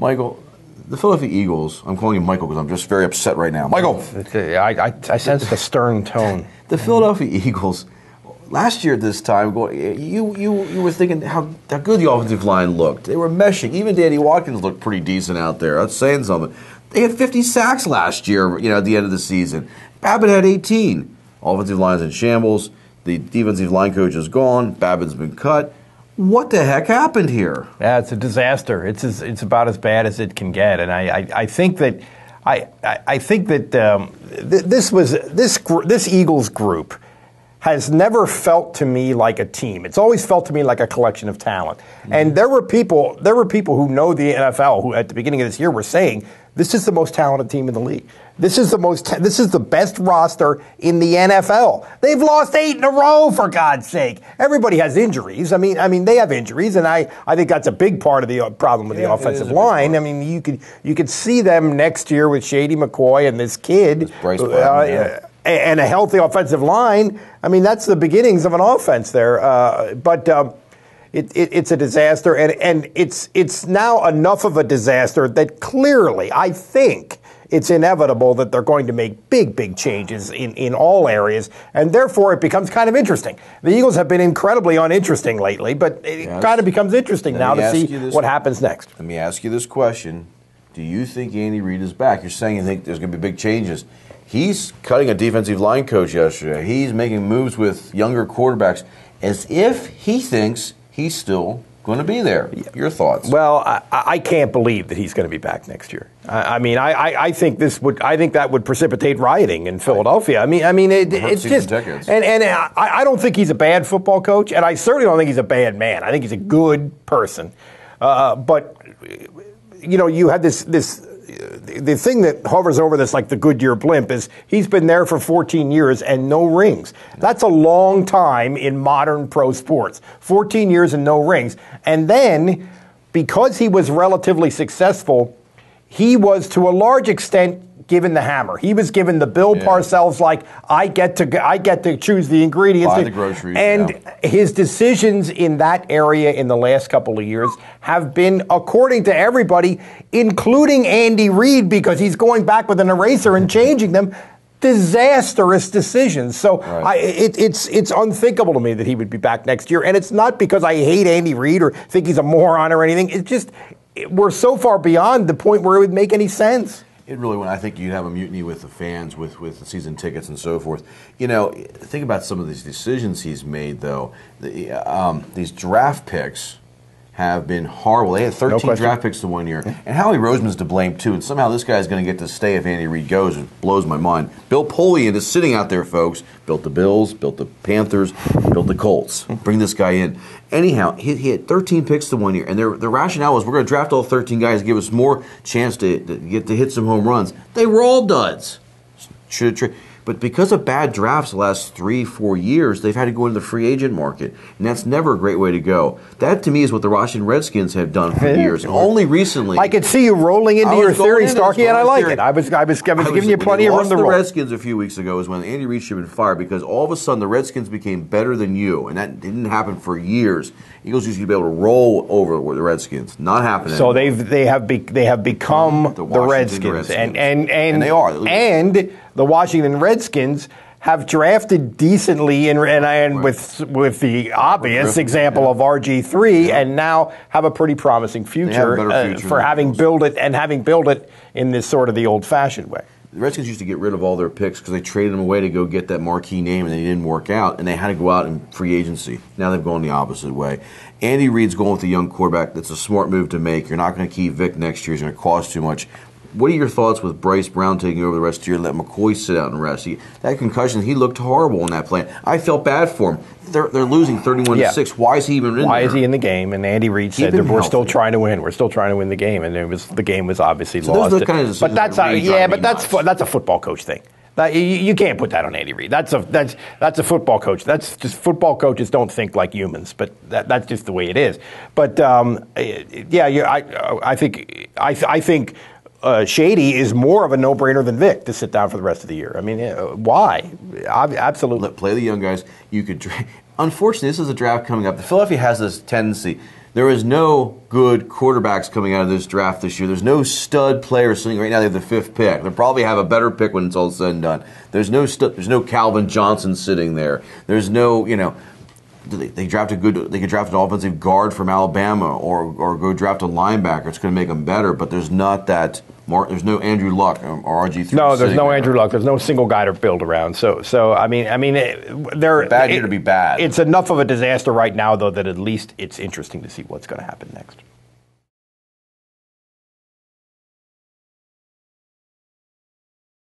Michael, the Philadelphia Eagles, I'm calling you Michael because I'm just very upset right now. Michael! I sense the stern tone. The Philadelphia Eagles, last year at this time, you were thinking how good the offensive line looked. They were meshing. Even Danny Watkins looked pretty decent out there. That's saying something. They had 50 sacks last year, at the end of the season. Babbitt had 18. Offensive line's in shambles. The defensive line coach is gone. Babbitt's been cut. What the heck happened here? Yeah, it's a disaster. It's about as bad as it can get, and I think that this Eagles group has never felt to me like a team. It's always felt to me like a collection of talent. Mm-hmm. And there were people who know the NFL who at the beginning of this year were saying this is the most talented team in the league. This is the best roster in the NFL. They've lost 8 in a row, for God's sake. Everybody has injuries. I mean, they have injuries, and I think that's a big part of the problem with the offensive line. I mean, you could see them next year with Shady McCoy and this kid, and a healthy offensive line. I mean, that's the beginnings of an offense there. But it's a disaster, and it's now enough of a disaster that clearly, I think, it's inevitable that they're going to make big changes in all areas, and therefore it becomes kind of interesting. The Eagles have been incredibly uninteresting lately, but it kind of becomes interesting now to see what happens next. Let me ask you this question. Do you think Andy Reid is back? You're saying you think there's going to be big changes. He's cutting a defensive line coach yesterday. He's making moves with younger quarterbacks as if he thinks he's still going to be there. Your thoughts? Well, I can't believe that he's going to be back next year. I think that would precipitate rioting in Philadelphia. It's just, and I don't think he's a bad football coach, and I certainly don't think he's a bad man. I think he's a good person. But you had the thing that hovers over this like the Goodyear blimp is he's been there for 14 years and no rings. That's a long time in modern pro sports. 14 years and no rings. And then, because he was relatively successful, he was to a large extent given the hammer. He was given the Bill Parcells, like, I get to choose the ingredients. Buy the groceries. And his decisions in that area in the last couple of years have been, according to everybody, including Andy Reid, because he's going back with an eraser and changing them, disastrous decisions. So it's unthinkable to me that he would be back next year. And it's not because I hate Andy Reid or think he's a moron or anything. It's just we're so far beyond the point where it would make any sense. It really would. I think you'd have a mutiny with the fans, with the season tickets and so forth. Think about some of these decisions he's made, though. These draft picks have been horrible. They had 13 draft picks the 1 year. And Howie Roseman's to blame, too. And somehow this guy's going to get to stay if Andy Reid goes. It blows my mind. Bill Polian is sitting out there, folks. Built the Bills, built the Panthers, built the Colts. Bring this guy in. Anyhow, he had 13 picks the 1 year. And the rationale was we're going to draft all 13 guys to give us more chance to get to hit some home runs. They were all duds. But because of bad drafts the last 3-4 years, they've had to go into the free agent market. And that's never a great way to go. That, to me, is what the Washington Redskins have done for years. Only recently. I could see you rolling into your theory, Starkey, and I like it. I was giving you plenty of room to roll. The Redskins a few weeks ago was when Andy Reid should have been fired because all of a sudden the Redskins became better than you. And that didn't happen for years. Eagles used to be able to roll over the Redskins. Not happening. So they have become the Redskins. And they are. And the Washington Redskins have drafted decently and with the obvious example of RG3 and now have a pretty promising future for having built it in this sort of the old-fashioned way. The Redskins used to get rid of all their picks because they traded them away to go get that marquee name, and they didn't work out, and they had to go out in free agency. Now they've gone the opposite way. Andy Reid's going with a young quarterback. That's a smart move to make. You're not going to keep Vic next year. It's going to cost too much. What are your thoughts with Bryce Brown taking over the rest of the year? Let McCoy sit out and rest. That concussion, he looked horrible in that play. I felt bad for him. They're losing 31-6. Why is he even in there? Why is he in the game? And Andy Reid said that we're still trying to win. We're still trying to win the game, and the game was obviously lost. Those are the kind of but that's a football coach thing. You can't put that on Andy Reid. That's a football coach. That's just football coaches don't think like humans, but that's just the way it is. But I think. Shady is more of a no-brainer than Vic to sit down for the rest of the year. I mean, why? Absolutely. Play the young guys. You could. Unfortunately, this is a draft coming up. The Philadelphia has this tendency There is no good quarterbacks coming out of this draft this year. There's no stud players sitting right now. They have the 5th pick. They'll probably have a better pick when it's all said and done. There's no Calvin Johnson sitting there. There's no, they draft they could draft an offensive guard from Alabama or go draft a linebacker. It's going to make them better, but there's not that. There's no Andrew Luck or RG3. No, there's no Andrew Luck. There's no single guy to build around. So I mean, they're bad year to be bad. It's enough of a disaster right now, though, that at least it's interesting to see what's going to happen next.